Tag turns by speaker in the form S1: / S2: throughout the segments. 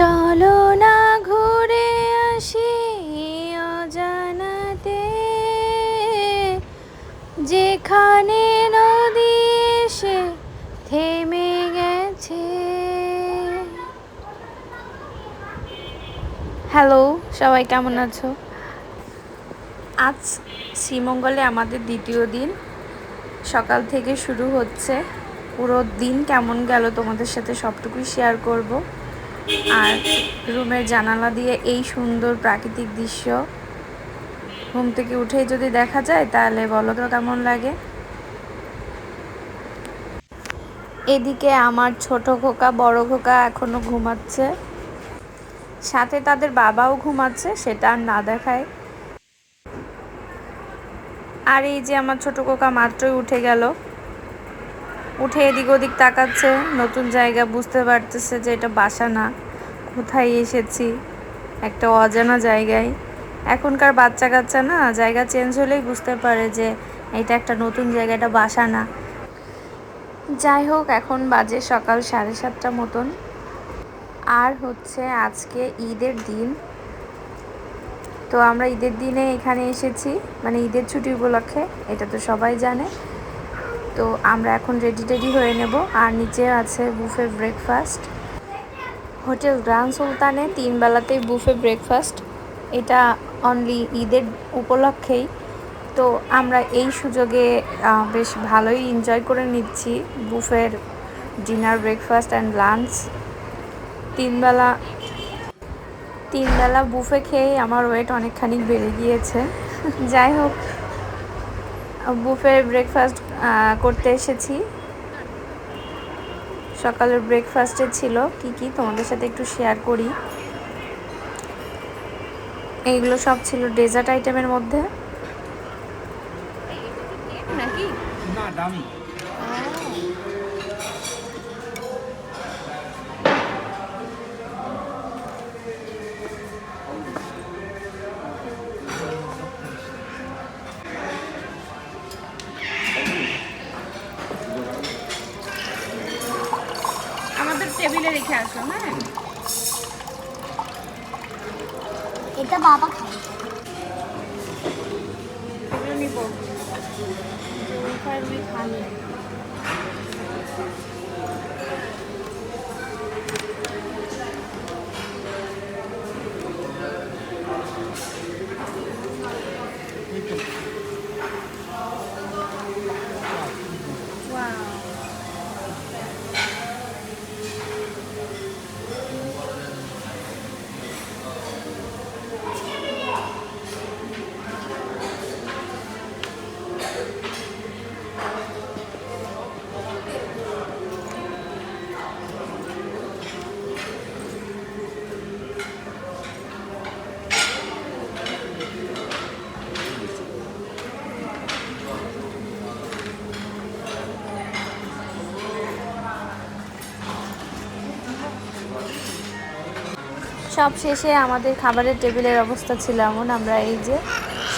S1: চলো না ঘুরে আসি অজানাতে, যেখানে নদী এসে থেমে গেছে। হ্যালো, সবাই কেমন আছো? আজ শ্রীমঙ্গলে আমাদের দ্বিতীয় দিন। সকাল থেকে শুরু হচ্ছে, পুরো দিন কেমন গেল তোমাদের সাথে সবটুকুই শেয়ার করব। আর রুমের জানালা দিয়ে এই সুন্দর প্রাকৃতিক দৃশ্য ঘুম থেকে উঠেই যদি দেখা যায় তাহলে বলো তো কেমন লাগে। এদিকে আমার ছোট খোকা বড় খোকা এখনো ঘুমাচ্ছে, সাথে তাদের বাবাও ঘুমাচ্ছে, সেটা আর না দেখায়। আর এই যে আমার ছোট খোকা মাত্রই উঠে গেল, উঠে এদিক ওদিক তাকাচ্ছে, নতুন জায়গা বুঝতে পারতেছে যে এটা বাসা না, কোথায় এসেছি, একটা অজানা জায়গায়। এখনকার বাচ্চা কাচ্চা না জায়গা চেঞ্জ হলেই বুঝতে পারে যে এটা একটা নতুন জায়গা, এটা বাসা না। যাই হোক, এখন বাজে সকাল 7:30 মতন। আর হচ্ছে আজকে ঈদের দিন, তো আমরা ঈদের দিনে এখানে এসেছি, মানে ঈদের ছুটি উপলক্ষে, এটা তো সবাই জানে। তো আমরা এখন রেডি হয়ে নেব। আর নিচে আছে বুফে ব্রেকফাস্ট। হোটেল গ্র্যান্ড সুলতানে 3 বেলাতেই বুফে ব্রেকফাস্ট, এটা অনলি ঈদের উপলক্ষেই। তো আমরা এই সুযোগে বেশ ভালোই এনজয় করে নিচ্ছি বুফের ডিনার, ব্রেকফাস্ট অ্যান্ড লাঞ্চ। 3 বেলা বুফে খেয়েই আমার ওয়েট অনেকখানি বেড়ে গিয়েছে। যাই হোক, বুফে ব্রেকফাস্ট করতে এসেছি। সকালের ব্রেকফাস্টে ছিল কি তোমাদের সাথে একটু শেয়ার করি। এইগুলো সব ছিল ডেজার্ট আইটেমের মধ্যে। নাকি না দামি। আমাদের টেবিলে রেখে আসো। হ্যাঁ,
S2: এটা বাবা খাবে।
S1: এগুলো নিব খালি। সব শেষে আমাদের খাবারের টেবিলের অবস্থা ছিল এমন, আমরা এই যে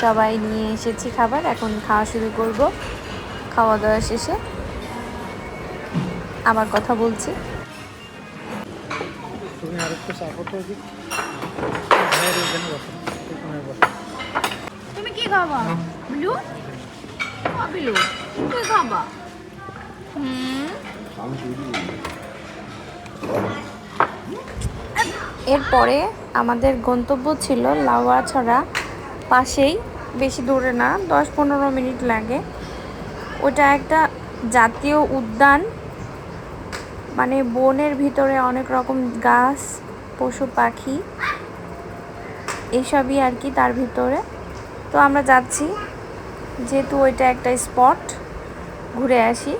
S1: সবাই নিয়ে এসেছি খাবার, এখন খাওয়া শুরু করব। খাওয়া দাওয়া শেষে আবার কথা বলছি। তুমি কি খাবা বিলু? বিলু কি খাবা? এরপরে আমাদের গন্তব্য ছিল লাউয়াছড়া, পাশেই, বেশি দূরে না, 10-15 মিনিট লাগে। ওটা একটা জাতীয় উদ্যান, মানে বনের ভিতরে অনেক রকম গাছ, পশু পাখি এইসবই আর কি তার ভিতরে। তো আমরা যাচ্ছি, যেহেতু ওইটা একটা স্পট, ঘুরে আসি।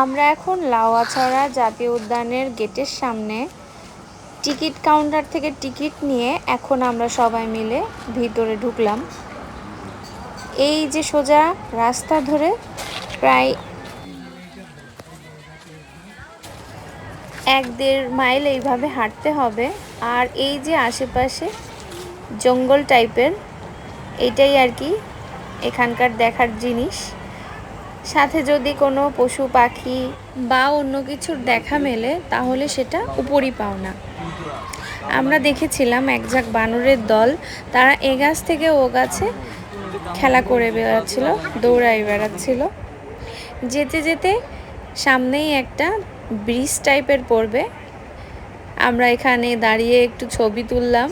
S1: আমরা এখন লাউয়াছড়া জাতীয় উদ্যানের গেটের সামনে টিকিট কাউন্টার থেকে টিকিট নিয়ে এখন আমরা সবাই মিলে ভিতরে ঢুকলাম। এই যে সোজা রাস্তা ধরে প্রায় 1-1.5 মাইল এইভাবে হাঁটতে হবে। আর এই যে আশেপাশে জঙ্গল টাইপের, এইটাই আর কি এখানকার দেখার জিনিস। সাথে যদি কোনো পশু পাখি বা অন্য কিছুর দেখা মেলে তাহলে সেটা উপরি পাওনা। আমরা দেখেছিলাম এক ঝাঁক বানরের দল, তারা এ গাছ থেকে ও গাছে খেলা করে বেড়াচ্ছিল, দৌড়াই বেড়াচ্ছিল। যেতে যেতে সামনেই একটা ব্রিজ টাইপের পড়বে, আমরা এখানে দাঁড়িয়ে একটু ছবি তুললাম।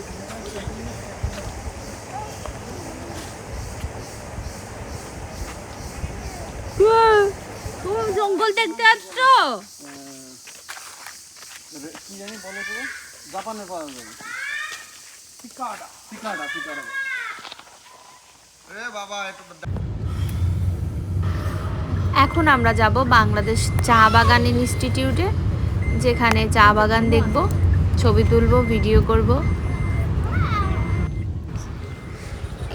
S3: তুমি জঙ্গল দেখতে আসছো?
S4: কি জানি বলো তো, জাপানে পাওয়া যায় সিকাডা সিকাডা সিকাডা। বাবা
S1: এখন আমরা যাব বাংলাদেশ চা বাগান ইনস্টিটিউটে, যেখানে চা বাগান দেখব, ছবি তুলব, ভিডিও করব।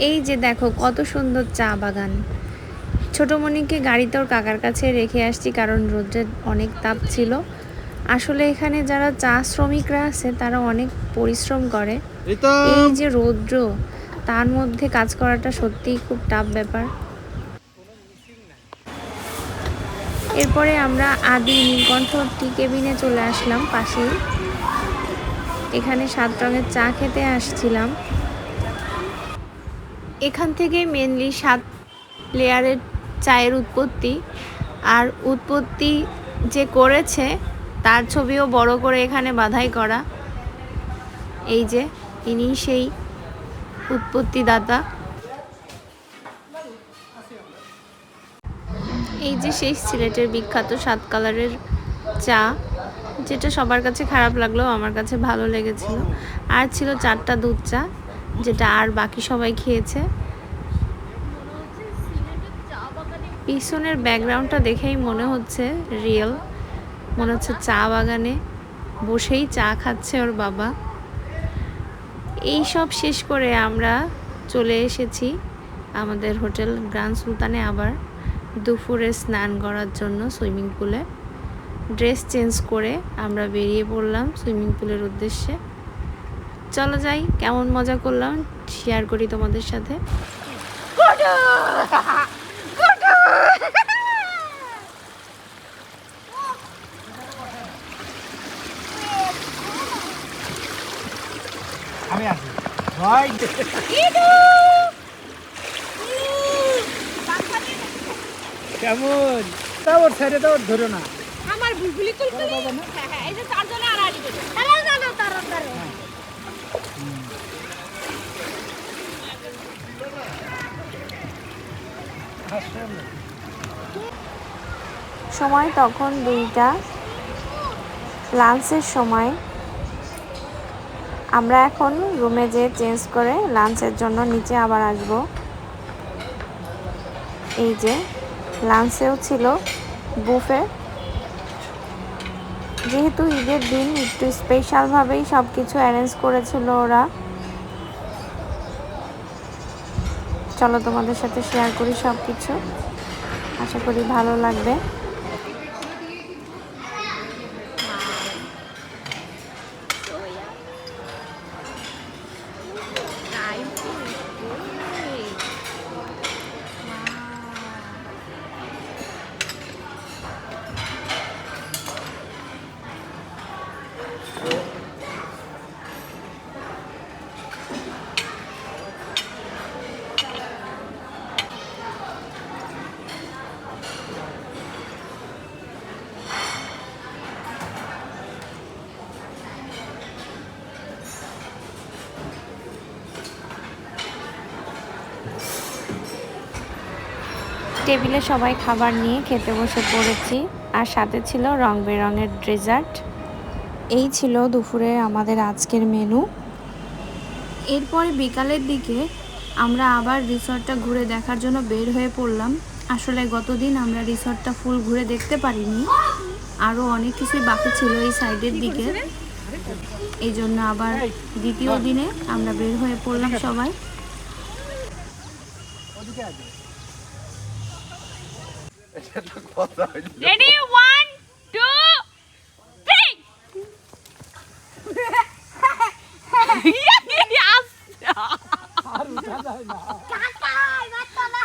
S1: এই যে দেখো কত সুন্দর চা বাগান। ছোটমণিকে গাড়িতে ওর কাকার কাছে রেখে আসছি, কারণ রোদের অনেক তাপ ছিল। আসলে এখানে যারা চা শ্রমিকরা আছে তারা অনেক পরিশ্রম করে। এই যে রৌদ্র, তার মধ্যে কাজ করাটা সত্যিই খুব টাফ ব্যাপার। এরপরে আমরা আদি নীলকণ্ঠ টি কেবিনে চলে আসলাম পাশেই। এখানে 7 রঙের চা খেতে আসছিলাম। এখান থেকে মেনলি 7 লেয়ারের চায়ের উৎপত্তি, আর উৎপত্তি যে করেছে তার ছবিও বড় করে এখানে বাঁধাই করা। এই যে ইনি সেই উৎপত্তিদাতা। এই যে সেই সিলেটের বিখ্যাত 7 কালারের চা, যেটা সবার কাছে খারাপ লাগলেও আমার কাছে ভালো লেগেছিল। আর ছিল 4টা দুধ চা, যেটা আর বাকি সবাই খেয়েছে। পিছনের ব্যাকগ্রাউন্ডটা দেখেই মনে হচ্ছে রিয়েল, মনে হচ্ছে চা বাগানে বসেই চা খাচ্ছে ওর বাবা। এই সব শেষ করে আমরা চলে এসেছি আমাদের হোটেল গ্র্যান্ড সুলতানে, আবার দুপুরে স্নান করার জন্য সুইমিং পুলে। ড্রেস চেঞ্জ করে আমরা বেরিয়ে পড়লাম সুইমিং পুলের উদ্দেশ্যে। চলো যাই, কেমন মজা করলাম শেয়ার করি তোমাদের সাথে।
S4: আমি আসি ভাই। কেমন তা ওর ছেড়ে তো ধরো না।
S3: আমার বুলবুলি কুলকুলি। হ্যাঁ হ্যাঁ, এই যে 4 জনে আর আসবে। তারা
S1: সময় তখন 2টা, লাঞ্চের সময়। আমরা এখন রুমে যেয়ে চেঞ্জ করে লাঞ্চের জন্য নিচে আবার আসব। এই যে লাঞ্চেও ছিল বুফে। যেহেতু ঈদের দিন একটু স্পেশালভাবেই সব কিছু অ্যারেঞ্জ করেছিল ওরা। চলো তোমাদের সাথে শেয়ার করি সব কিছু, আশা করি ভালো লাগবে। টেবিলে সবাই খাবার নিয়ে খেতে বসে পড়েছি, আর সাথে ছিল রং বেরঙের ডেজার্ট। এই ছিল দুপুরে আমাদের আজকের মেনু। এরপরে বিকালের দিকে আমরা আবার রিসর্টটা ঘুরে দেখার জন্য বের হয়ে পড়লাম। আসলে গতদিন আমরা রিসর্টটা ফুল ঘুরে দেখতে পারিনি, আরও অনেক কিছুই বাকি ছিল এই সাইডের দিকে। এই জন্য আবার দ্বিতীয় দিনে আমরা বের হয়ে পড়লাম সবাই।
S3: রেডি 1 2 3
S2: কাকা, বাচ্চা না।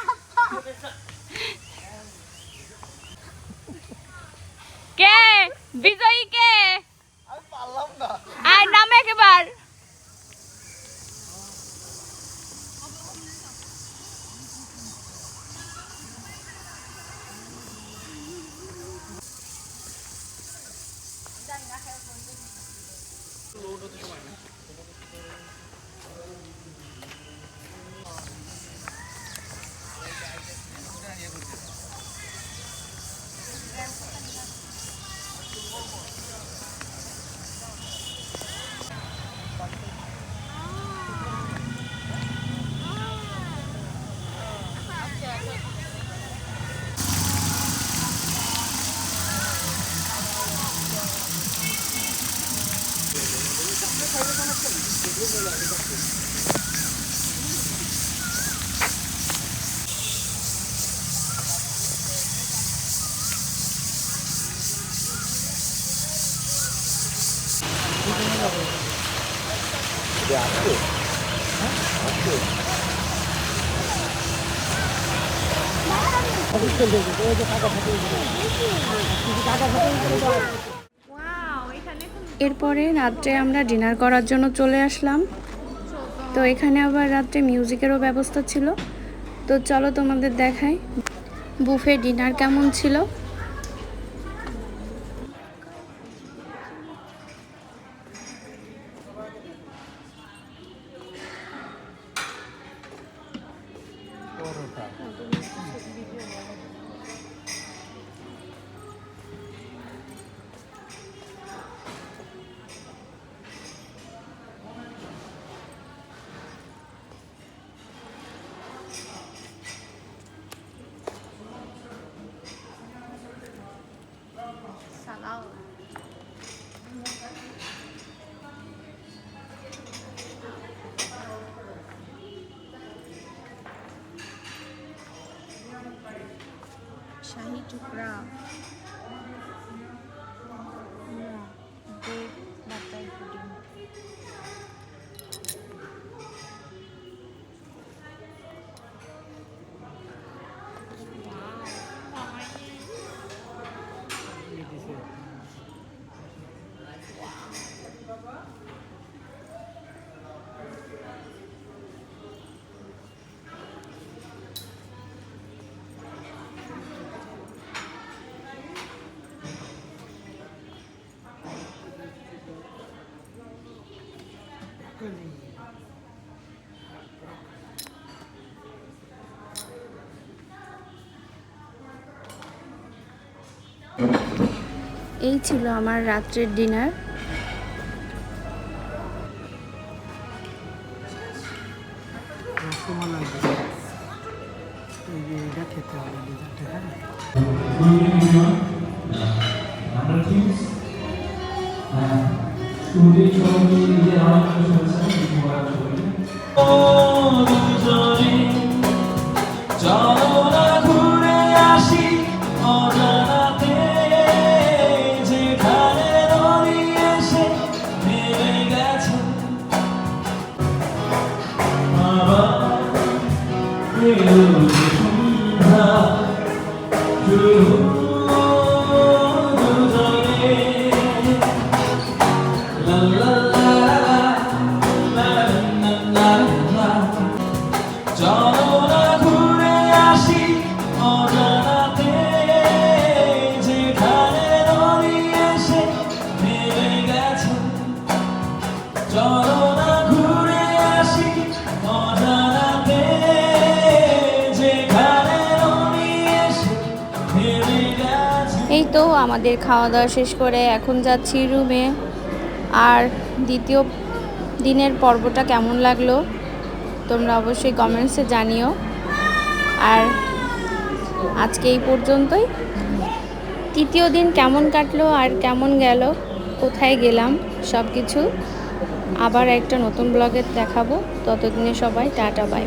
S1: এরপরে রাত্রে আমরা ডিনার করার জন্য চলে আসলাম। তো এখানে আবার রাত্রে মিউজিকেরও ব্যবস্থা ছিল। তো চলো তোমাদের দেখাই বুফে ডিনার কেমন ছিল। শাহী টুকরা, ব্রেড বাটার পুডিং। এই ছিল আমার রাত্রের ডিনার।
S4: খেতে হবে
S1: এই তো আমাদের খাওয়া দাওয়া শেষ করে এখন যাচ্ছি রুমে। আর দ্বিতীয় দিনের পর্বটা কেমন লাগলো তোমরা অবশ্যই কমেন্টসে জানিও। আর আজকে এই পর্যন্তই। তৃতীয় দিন কেমন কাটলো আর কেমন গেল, কোথায় গেলাম, সব কিছু আবার একটা নতুন ব্লগে দেখাবো। ততদিনে সবাই টাটা বাই।